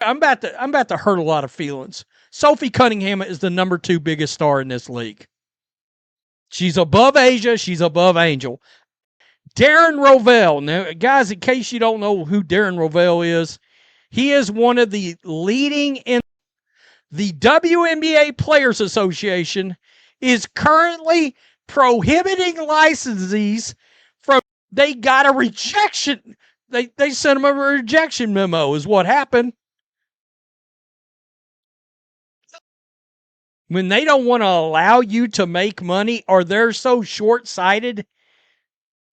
I'm about to hurt a lot of feelings. Sophie Cunningham is the number 2 biggest star in this league. She's above Asia. She's above Angel. Darren Rovell. Now, guys, in case you don't know who Darren Rovell is, he is one of the leading in the WNBA Players Association is currently prohibiting licensees from. They got a rejection. They sent them a rejection memo is what happened. When they don't want to allow you to make money, or they're so short-sighted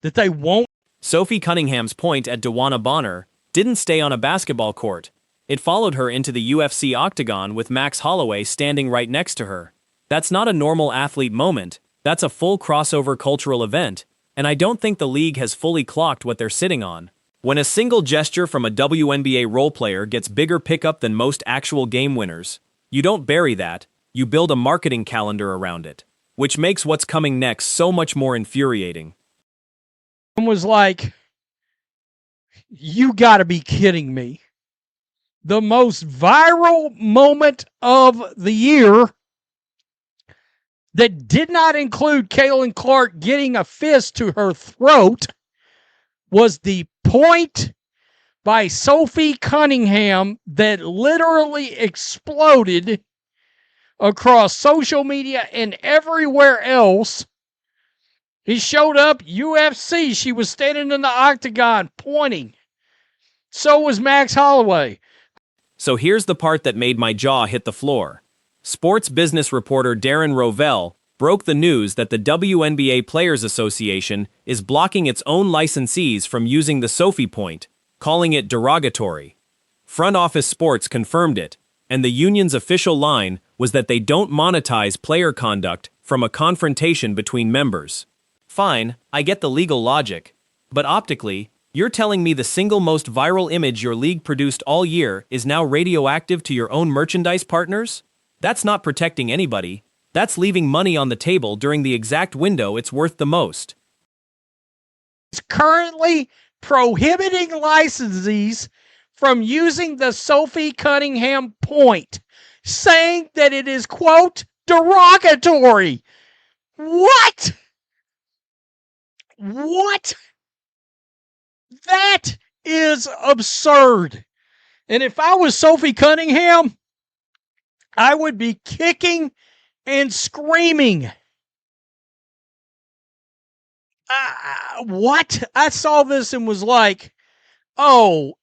that they won't. Sophie Cunningham's point at Dawana Bonner didn't stay on a basketball court. It followed her into the UFC octagon with Max Holloway standing right next to her. That's not a normal athlete moment, that's a full crossover cultural event, and I don't think the league has fully clocked what they're sitting on. When a single gesture from a WNBA role player gets bigger pickup than most actual game winners, you don't bury that, you build a marketing calendar around it, which makes what's coming next so much more infuriating. Was like, you got to be kidding me. The most viral moment of the year that did not include Caitlin Clark getting a fist to her throat was the point by Sophie Cunningham that literally exploded across social media and everywhere else. He showed up, UFC. She was standing in the octagon pointing. So was Max Holloway. So here's the part that made my jaw hit the floor. Sports business reporter Darren Rovell broke the news that the WNBA Players Association is blocking its own licensees from using the Sophie point, calling it derogatory. Front Office Sports confirmed it, and the union's official line was that they don't monetize player conduct from a confrontation between members. Fine, I get the legal logic, but optically, you're telling me the single most viral image your league produced all year is now radioactive to your own merchandise partners? That's not protecting anybody. That's leaving money on the table during the exact window it's worth the most. It's currently prohibiting licensees from using the Sophie Cunningham point, saying that it is, quote, derogatory. What? What? That is absurd. And if I was Sophie Cunningham, I would be kicking and screaming. What? I saw this and was like, oh.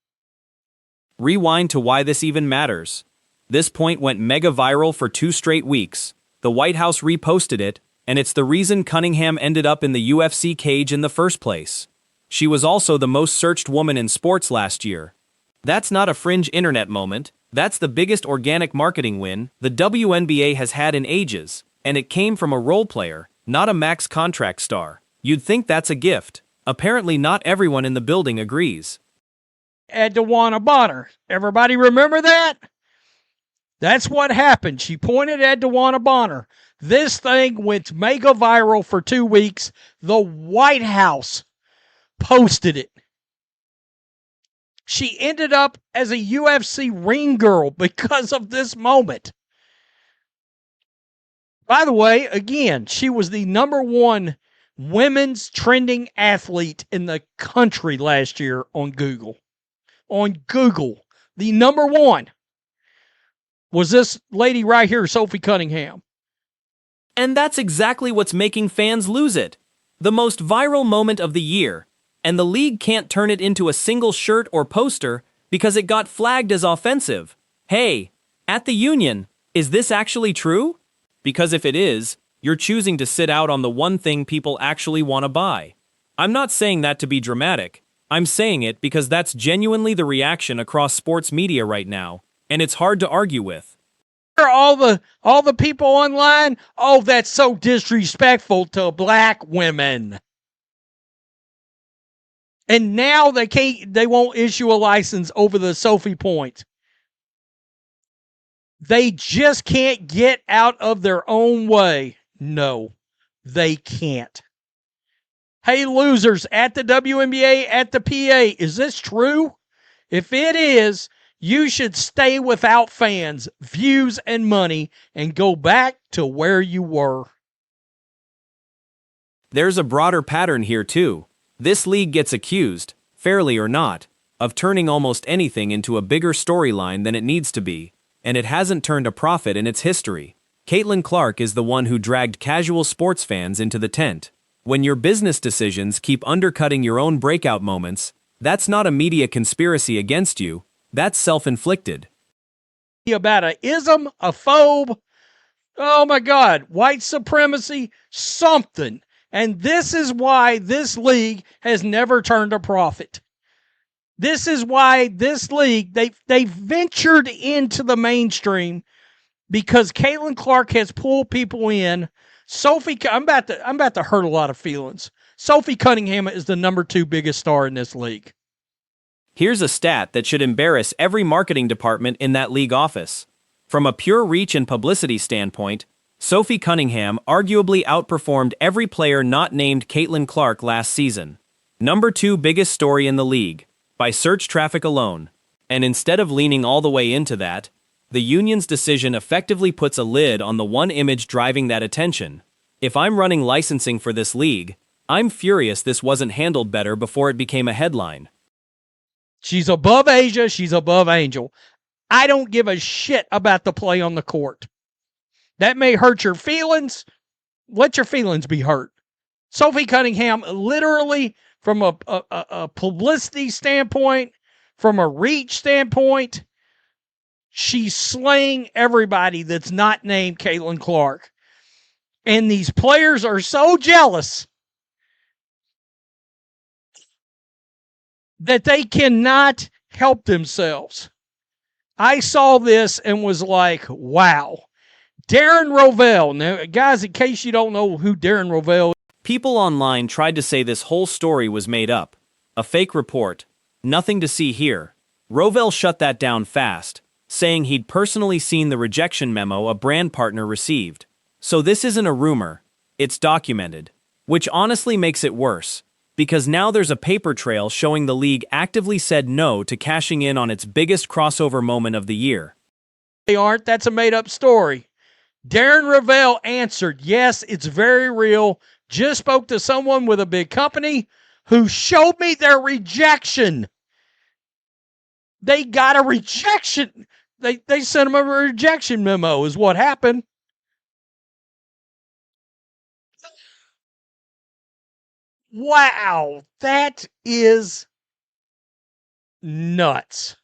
Rewind to why this even matters. This point went mega viral for 2 straight weeks. The White House reposted it, and it's the reason Cunningham ended up in the UFC cage in the first place. She was also the most searched woman in sports last year. That's not a fringe internet moment, that's the biggest organic marketing win the WNBA has had in ages, and it came from a role player, not a max contract star. You'd think that's a gift. Apparently not everyone in the building agrees. At Dawana Bonner. Everybody remember that? That's what happened. She pointed at Dawana Bonner. This thing went mega viral for 2 weeks. The White House posted it. She ended up as a UFC ring girl because of this moment. By the way, again, she was the number 1 women's trending athlete in the country last year on Google. On Google, the number 1 was this lady right here, Sophie Cunningham. And that's exactly what's making fans lose it. The most viral moment of the year, and the league can't turn it into a single shirt or poster because it got flagged as offensive. Hey, at the union, is this actually true? Because if it is, you're choosing to sit out on the one thing people actually want to buy. I'm not saying that to be dramatic. I'm saying it because that's genuinely the reaction across sports media right now, and it's hard to argue with. All the people online, oh, that's so disrespectful to black women. And now they won't issue a license over the Sophie point. They just can't get out of their own way. No, they can't. Hey, losers at the WNBA, at the PA, is this true? If it is, You should stay without fans, views, and money and go back to where you were. There's a broader pattern here too. This league gets accused, fairly or not, of turning almost anything into a bigger storyline than it needs to be, and it hasn't turned a profit in its history. Caitlin Clark is the one who dragged casual sports fans into the tent. When your business decisions keep undercutting your own breakout moments, that's not a media conspiracy against you, that's self-inflicted. About a ism, a phobe, oh my God, white supremacy, something. And this is why this league has never turned a profit. This is why this league, they ventured into the mainstream because Caitlin Clark has pulled people in. I'm about to hurt a lot of feelings. Sophie Cunningham is the number 2 biggest star in this league. Here's a stat that should embarrass every marketing department in that league office. From a pure reach and publicity standpoint, Sophie Cunningham arguably outperformed every player not named Caitlin Clark last season. Number 2 biggest story in the league, by search traffic alone. And instead of leaning all the way into that, the union's decision effectively puts a lid on the one image driving that attention. If I'm running licensing for this league, I'm furious this wasn't handled better before it became a headline. She's above Asia, she's above Angel. I don't give a shit about the play on the court. That may hurt your feelings. Let your feelings be hurt. Sophie Cunningham, literally, from a publicity standpoint, from a reach standpoint, she's slaying everybody that's not named Caitlin Clark. And these players are so jealous that they cannot help themselves. I saw this and was like, wow. Darren Rovell. Now, guys, in case you don't know who Darren Rovell is. People online tried to say this whole story was made up. A fake report. Nothing to see here. Rovell shut that down fast, saying he'd personally seen the rejection memo a brand partner received. So this isn't a rumor. It's documented. Which honestly makes it worse, because now there's a paper trail showing the league actively said no to cashing in on its biggest crossover moment of the year. They aren't. That's a made-up story. Darren Rovell answered, yes, it's very real. Just spoke to someone with a big company who showed me their rejection. They got a rejection. They sent him a rejection memo is what happened. Wow, that is nuts.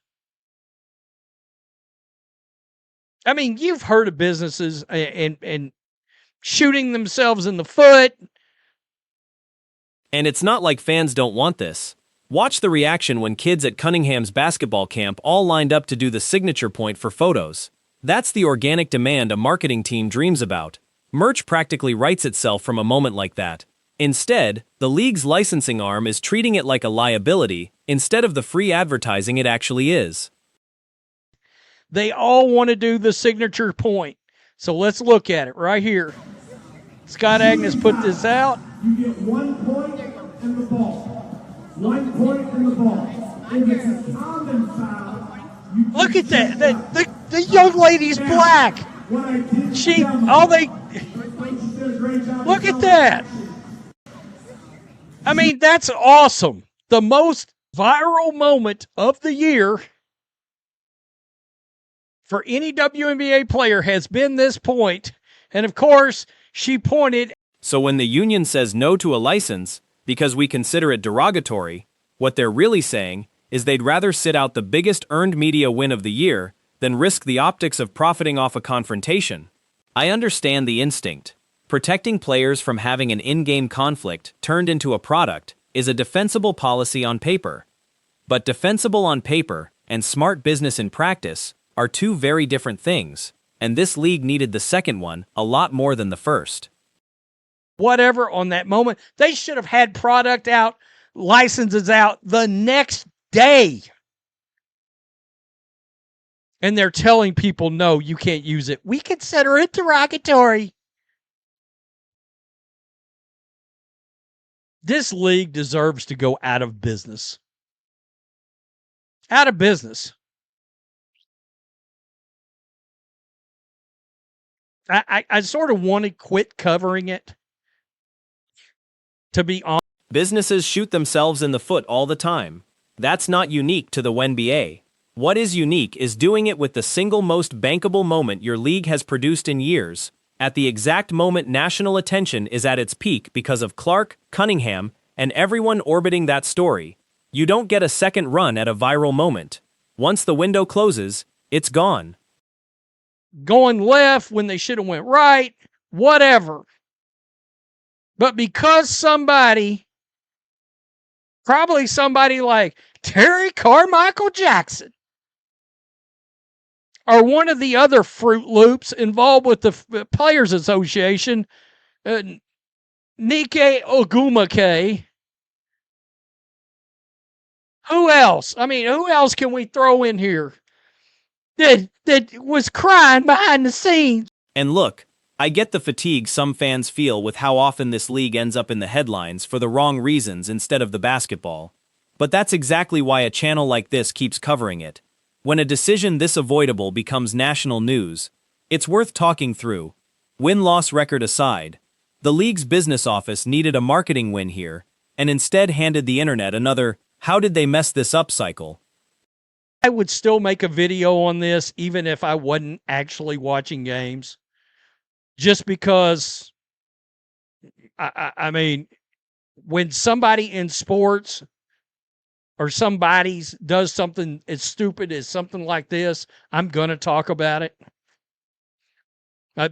I mean, you've heard of businesses and shooting themselves in the foot. And it's not like fans don't want this. Watch the reaction when kids at Cunningham's basketball camp all lined up to do the signature point for photos. That's the organic demand a marketing team dreams about. Merch practically writes itself from a moment like that. Instead, the league's licensing arm is treating it like a liability instead of the free advertising it actually is. They all want to do the signature point. So let's look at it right here. Scott Agnes put this out. You get 1 point and the ball. 1 point and the ball. If it's a common foul, look at that. The young lady's black. Look at that. I mean, that's awesome. The most viral moment of the year for any WNBA player has been this point. And of course, she pointed. So when the union says no to a license because we consider it derogatory, what they're really saying is they'd rather sit out the biggest earned media win of the year than risk the optics of profiting off a confrontation. I understand the instinct. Protecting players from having an in-game conflict turned into a product is a defensible policy on paper. But defensible on paper and smart business in practice are two very different things, and this league needed the second one a lot more than the first. Whatever on that moment, they should have had product out, licenses out the next day. And they're telling people, no, you can't use it. We consider it derogatory. This league deserves to go out of business. Out of business. I sort of want to quit covering it, to be honest. Businesses shoot themselves in the foot all the time. That's not unique to the WNBA. What is unique is doing it with the single most bankable moment your league has produced in years, at the exact moment national attention is at its peak because of Clark, Cunningham, and everyone orbiting that story. You don't get a second run at a viral moment. Once the window closes, it's gone. Going left when they should have went right, whatever. But because somebody, probably somebody like Terry Carmichael Jackson, or one of the other Fruit Loops involved with the Players Association, Nike Ogumake. Who else? I mean, who else can we throw in here that was crying behind the scenes? And look, I get the fatigue some fans feel with how often this league ends up in the headlines for the wrong reasons instead of the basketball. But that's exactly why a channel like this keeps covering it. When a decision this avoidable becomes national news, it's worth talking through. Win-loss record aside, the league's business office needed a marketing win here, and instead handed the internet another "how did they mess this up" cycle. I would still make a video on this even if I wasn't actually watching games. Just because, I mean, when somebody in sports or somebody does something as stupid as something like this, I'm going to talk about it.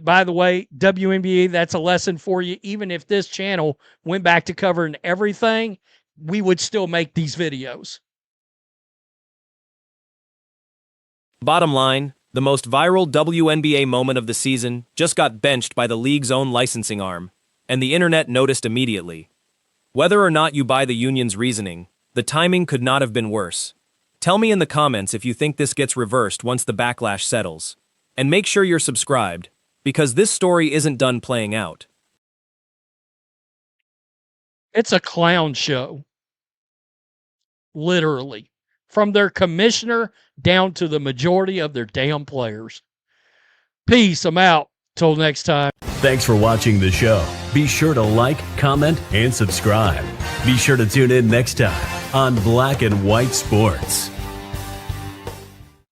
By the way, WNBA, that's a lesson for you. Even if this channel went back to covering everything, we would still make these videos. Bottom line, the most viral WNBA moment of the season just got benched by the league's own licensing arm, and the internet noticed immediately. Whether or not you buy the union's reasoning, the timing could not have been worse. Tell me in the comments if you think this gets reversed once the backlash settles. And make sure you're subscribed, because this story isn't done playing out. It's a clown show. Literally. From their commissioner down to the majority of their damn players. Peace. I'm out. Till next time. Thanks for watching the show. Be sure to like, comment, and subscribe. Be sure to tune in next time on Black and White Sports.